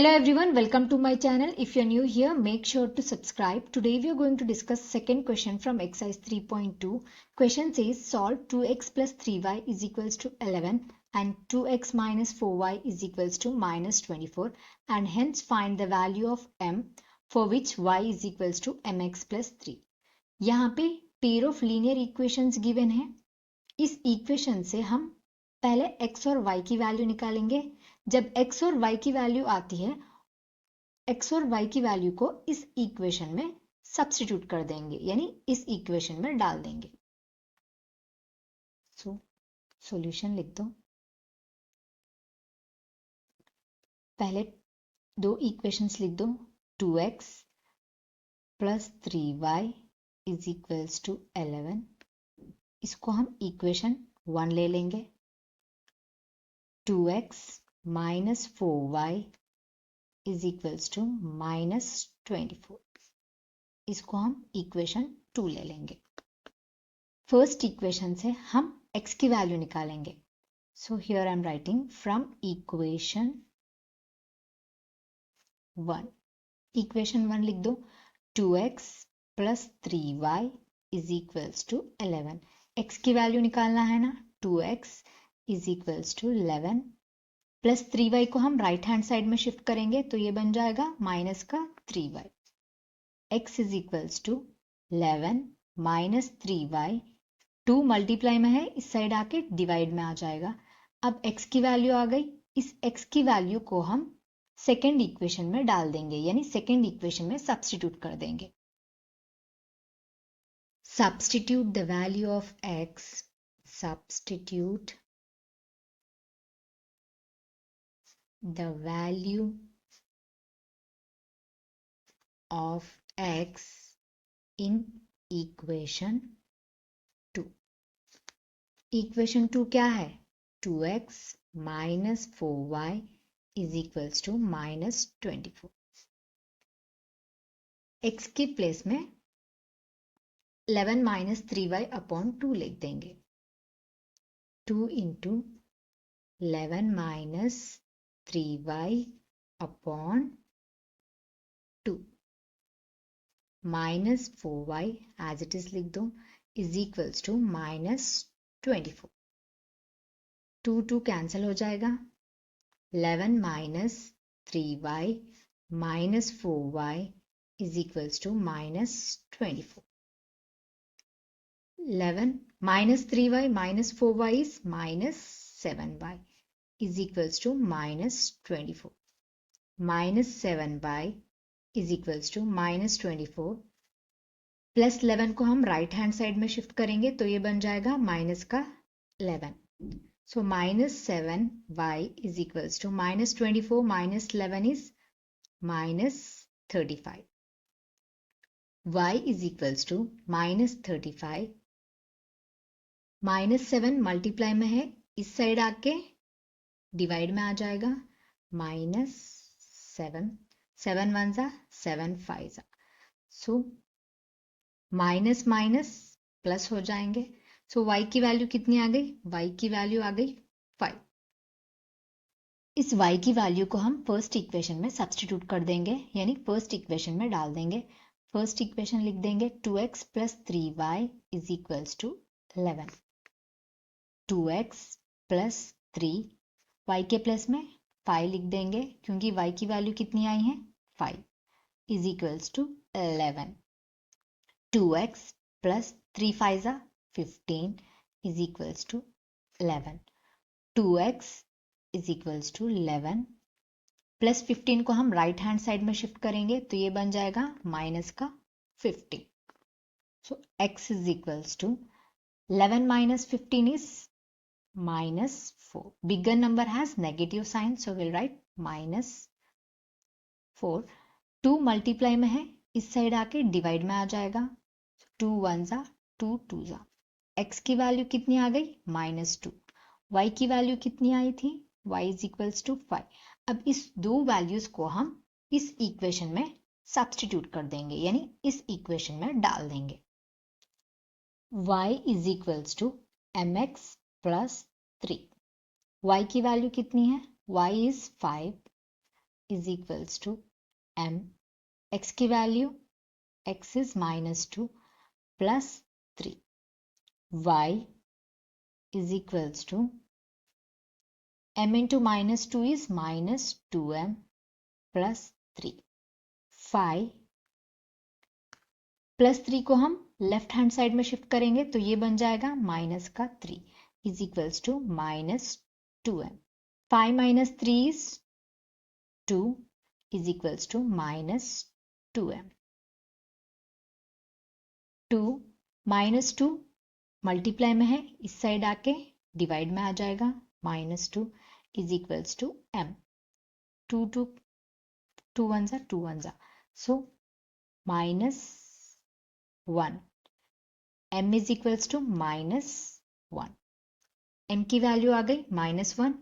Hello everyone, welcome to my channel. If you're new here, make sure to subscribe. Today we are going to discuss second question from exercise 3.2. Question says solve 2x plus 3y is equals to 11 and 2x minus 4y is equals to minus 24 and hence find the value of m for which y is equals to mx plus 3. यहाँ पे pair of linear equations given है. इस equation से हम पहले x और y की value निकालेंगे. जब x और y की वैल्यू आती है, x और y की वैल्यू को इस इक्वेशन में सब्स्टिट्यूट कर देंगे, यानी इस इक्वेशन में डाल देंगे. सॉल्यूशन लिख दो. पहले दो इक्वेशंस लिख दो. 2x plus 3y is equals to 11. इसको हम इक्वेशन 1 ले लेंगे. 2x minus 4y is equals to minus 24. इसको हम इक्वेशन 2 ले लेंगे. फर्स्ट इक्वेशन से हम x की वैल्यू निकालेंगे. So here I am writing from equation 1. Equation 1 लिख दो. 2x plus 3y is equals to 11. x की वैल्यू निकालना है ना. 2x is equals to 11 plus 3y को हम राइट हैंड साइड में शिफ्ट करेंगे तो ये बन जाएगा माइनस का 3y. x is equals to 11 minus 3y. 2 multiply में है, इस साइड आके डिवाइड में आ जाएगा. अब x की वैल्यू आ गई. इस x की वैल्यू को हम सेकेंड इक्वेशन में डाल देंगे, यानी सेकेंड इक्वेशन में सब्स्टिट्यूट कर देंगे. Substitute the value of x. Substitute the value of x in equation 2. Equation 2 क्या है? 2x minus 4y is equals to minus 24. x की प्लेस में 11 minus 3y upon 2 लिख देंगे. 2 into 11 minus 3y upon 2 minus 4y as it is लिख दो is equals to minus 24. 2 cancel हो जाएगा. 11 minus 3y minus 4y is equals to minus 24. 11 minus 3y minus 4y is minus 7y is equals to minus 24. Minus 7y is equals to minus 24. Plus 11 को हम right hand side में shift करेंगे तो ये बन जाएगा माइनस का 11. So minus 7y is equals to minus 24 minus 11 is minus 35. y is equals to minus 35. Minus 7 multiply में है, इस साइड आके डिवाइड में आ जाएगा. माइनस 7 7 1 जा 7 5 जा. सो माइनस माइनस प्लस हो जाएंगे. सो y की वैल्यू कितनी आ गई? y की वैल्यू आ गई 5. इस y की वैल्यू को हम फर्स्ट इक्वेशन में सब्स्टिट्यूट कर देंगे, यानी फर्स्ट इक्वेशन में डाल देंगे. फर्स्ट इक्वेशन लिख देंगे. 2x plus 3y is equals to 11. 2x plus 3 y के प्लस में 5 लिख देंगे क्योंकि y की वैल्यू कितनी आई है? 5 is equals to 11. 2x plus 3 5 जा 15 is equals to 11. 2x is equals to 11 plus 15 को हम राइट हैंड साइड में शिफ्ट करेंगे तो ये बन जाएगा माइनस का 15. So x is equals to 11 minus 15 is minus 4. Bigger number has negative sign, so we'll write minus 4. 2 multiply में है, इस साइड आके डिवाइड में आ जाएगा. 2 1 जा 2 2 जा. x की वैल्यू कितनी आ गई? माइनस 2. y की वैल्यू कितनी आई थी? y is equals to 5. अब इस दो वैल्यूज को हम इस इक्वेशन में सब्स्टिट्यूट कर देंगे, यानी इस इक्वेशन में डाल देंगे. y is equals to mx plus 3. y की वैल्यू कितनी है? y is 5 is equals to m, x की value x is -2 plus 3, y is equals to m into -2 is -2m plus 3, 5 plus 3 को हम लेफ्ट हैंड साइड में shift करेंगे तो ये बन जाएगा माइनस का 3 is equals to -2m, 5 minus 3 is 2 is equals to -2m, 2 -2 multiply में है, इस साइड आके डिवाइड में आ जाएगा, -2 is equals to m, 2 2 2 1 2 1 so -1, m is equals to -1, m की वैल्यू आ गई -1